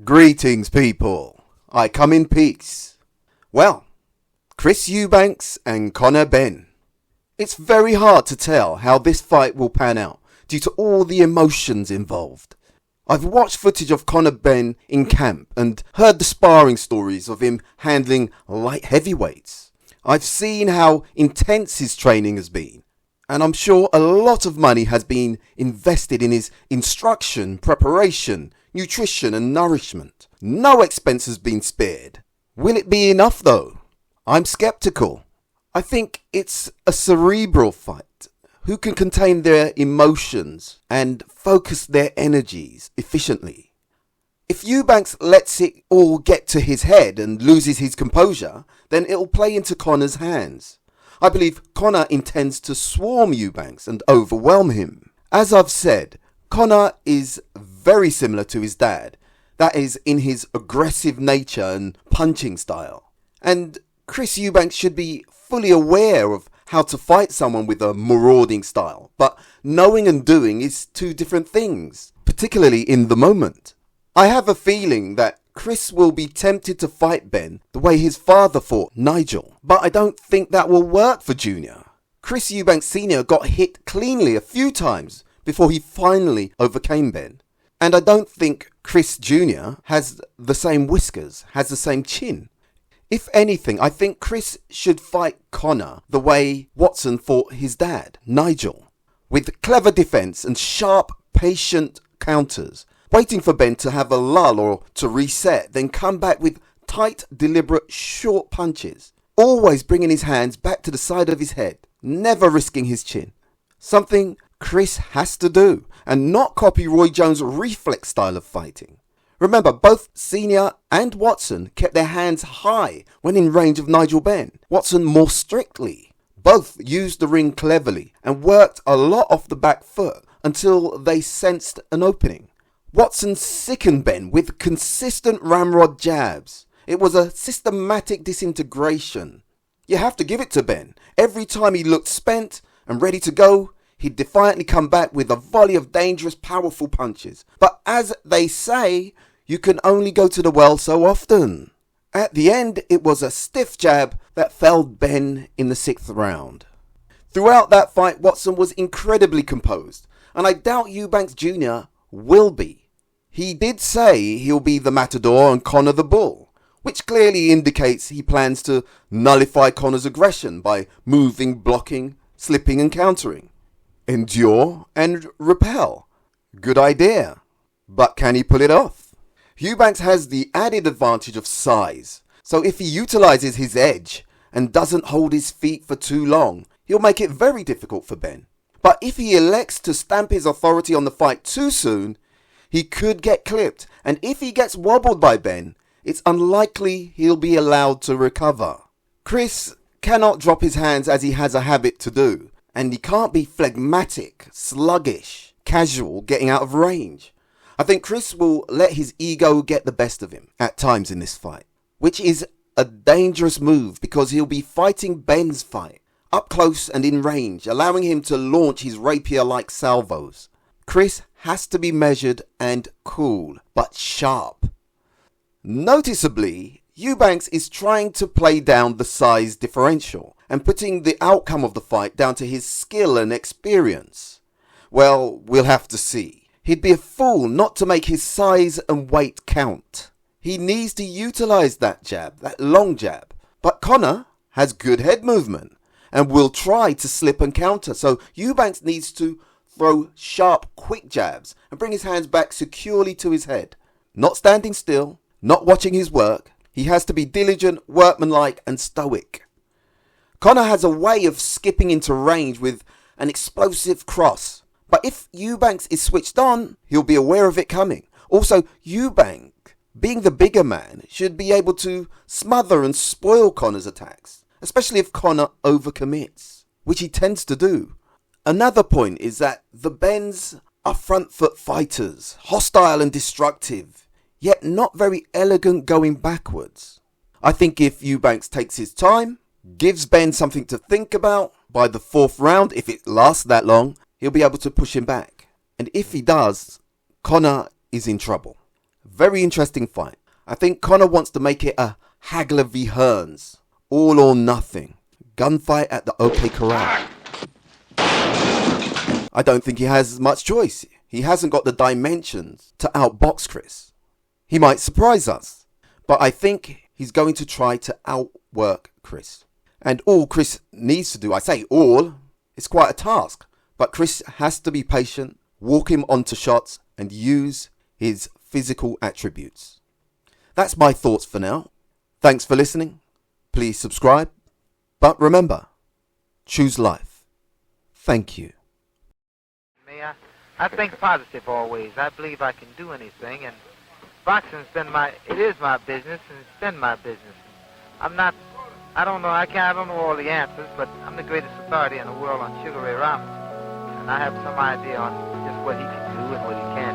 Greetings, people. I come in peace. Well, Chris Eubanks and Benn. It's very hard to tell how this fight will pan out due to all the emotions involved. I've watched footage of Benn in camp and heard the sparring stories of him handling light heavyweights. I've seen how intense his training has been, and I'm sure a lot of money has been invested in his instruction, preparation, nutrition and nourishment. No expense has been spared. Will it be enough though? I'm skeptical. I think it's a cerebral fight. Who can contain their emotions and focus their energies efficiently? If Eubanks lets it all get to his head and loses his composure, then it'll play into Conor's hands. I believe Conor intends to swarm Eubanks and overwhelm him. As I've said, Conor is very similar to his dad, that is, in his aggressive nature and punching style. And Chris Eubanks should be fully aware of how to fight someone with a marauding style, but knowing and doing is two different things, particularly in the moment. I have a feeling that Chris will be tempted to fight Benn the way his father fought Nigel, but I don't think that will work for Junior. Chris Eubanks Sr. got hit cleanly a few times before he finally overcame Benn. And I don't think Chris Jr. has the same whiskers, has the same chin. If anything, I think Chris should fight Conor the way Watson fought his dad, Nigel, with clever defence and sharp, patient counters, waiting for Benn to have a lull or to reset, then come back with tight, deliberate, short punches, always bringing his hands back to the side of his head, never risking his chin. Something Chris has to do, and not copy Roy Jones' reflex style of fighting. Remember, both Senior and Watson kept their hands high when in range of Nigel Benn. Watson more strictly. Both used the ring cleverly and worked a lot off the back foot until they sensed an opening. Watson sickened Benn with consistent ramrod jabs. It was a systematic disintegration. You have to give it to Benn. Every time he looked spent and ready to go, he'd defiantly come back with a volley of dangerous, powerful punches. But as they say, you can only go to the well so often. At the end, it was a stiff jab that felled Benn in the 6th round. Throughout that fight, Watson was incredibly composed, and I doubt Eubanks Jr. will be. He did say he'll be the matador and Conor the bull, which clearly indicates he plans to nullify Conor's aggression by moving, blocking, slipping and countering. Endure and repel. Good idea. But can he pull it off? Eubanks has the added advantage of size, so if he utilises his edge and doesn't hold his feet for too long, he'll make it very difficult for Benn. But if he elects to stamp his authority on the fight too soon, he could get clipped, and if he gets wobbled by Benn, it's unlikely he'll be allowed to recover. Chris cannot drop his hands as he has a habit to do, and he can't be phlegmatic, sluggish, casual, getting out of range. I think Chris will let his ego get the best of him at times in this fight, which is a dangerous move because he'll be fighting Benn's fight, up close and in range, allowing him to launch his rapier-like salvos. Chris has to be measured and cool, but sharp. Noticeably, Eubanks is trying to play down the size differential and putting the outcome of the fight down to his skill and experience. Well, we'll have to see. He'd be a fool not to make his size and weight count. He needs to utilise that jab, that long jab. But Conor has good head movement and will try to slip and counter, so Eubanks needs to throw sharp, quick jabs and bring his hands back securely to his head. Not standing still, not watching his work. He has to be diligent, workmanlike and stoic. Conor has a way of skipping into range with an explosive cross. But if Eubanks is switched on, he'll be aware of it coming. Also, Eubanks, being the bigger man, should be able to smother and spoil Conor's attacks, especially if Conor overcommits, which he tends to do. Another point is that the Benns are front foot fighters, hostile and destructive, yet not very elegant going backwards. I think if Eubanks takes his time, gives Benn something to think about, by the 4th round, if it lasts that long, he'll be able to push him back. And if he does, Conor is in trouble. Very interesting fight. I think Conor wants to make it a Hagler v Hearns, all or nothing, gunfight at the OK Corral. I don't think he has much choice. He hasn't got the dimensions to outbox Chris. He might surprise us, but I think he's going to try to outwork Chris. And all Chris needs to do, I say all, it's quite a task, but Chris has to be patient, walk him onto shots and use his physical attributes. That's my thoughts for now. Thanks for listening. Please subscribe. But remember, choose life. Thank you. I think positive always. I believe I can do anything, and boxing's been it is my business, and it's been my business. I don't know all the answers, but I'm the greatest authority in the world on Sugar Ray Robinson, and I have some idea on just what he can do and what he can't.